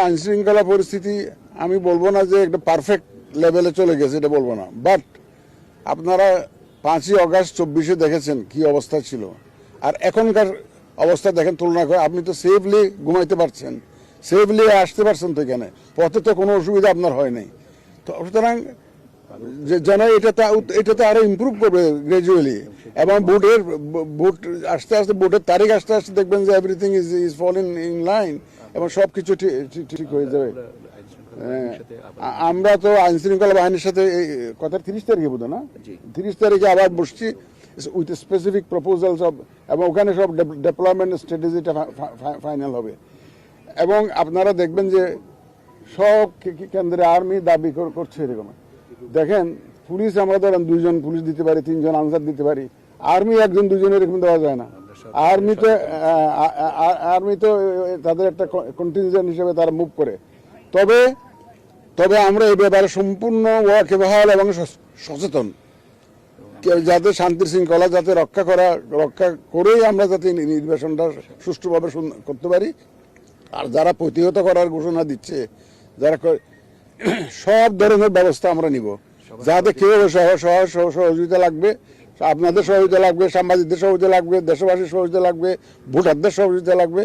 আইন শৃঙ্খলা পরিস্থিতি আমি বলবো না যে একটা পারফেক্ট লেভেলে চলে গেছে, এটা বলবো না, বাট আপনারা 5ই অগাস্ট 24-এ দেখেছেন কি অবস্থা ছিল, আর এখনকার অবস্থা দেখেন তুলনা করে। আপনি তো সেফলি ঘুমাইতে পারছেন, সেফলি আসতে পারছেন, তো এখানে পথে তো কোনো অসুবিধা আপনার হয় নাই। তো সুতরাং যেন এটা তো আরো ইমপ্রুভ করবে গ্রাজুয়ালি, এবং ভোট আস্তে আস্তে, ভোটের তারিখ আস্তে আস্তে দেখবেন যে everything is fall in line, এবং সবকিছু ঠিক হয়ে যাবে। আমরা তো আইন শৃঙ্খলা বাহিনীর সাথে কথা 30 তারিখে বোধ না, 30 তারিখে আবার বসছি উইথ স্পেসিফিক প্রপোজাল সব, এবং ওখানে সব ডেভেলপমেন্ট স্ট্র্যাটেজিটা ফাইনাল হবে। এবং আপনারা দেখবেন যে সব কেন্দ্রে আর্মি দাবি করছে এরকম। দেখেন পুলিশ আমরা ধরেন 2জন পুলিশ দিতে পারি, 3জন আনসার দিতে পারি, আর্মি 1জন 2জন এরকম দেওয়া যায় না। আর্মি তো তাদের একটা কন্টিনজেন্ট হিসেবে তারা মুভ করে। তবে আমরা এই ব্যাপারে সম্পূর্ণ ওয়াকিবহাল এবং সচেতন, যাতে শান্তি শৃঙ্খলা যাতে রক্ষা করেই আমরা যাতে নির্বাচনটা সুষ্ঠুভাবে করতে পারি। আর যারা প্রতিহত করার ঘোষণা দিচ্ছে, যারা সব ধরনের ব্যবস্থা আমরা নিব, যাতে কেউ সহযোগিতা লাগবে, আপনাদের সহযোগিতা লাগবে, সাংবাদিকদের সহযোগিতা লাগবে, দেশবাসীর সহযোগিতা লাগবে, ভোটারদের সহযোগিতা লাগবে।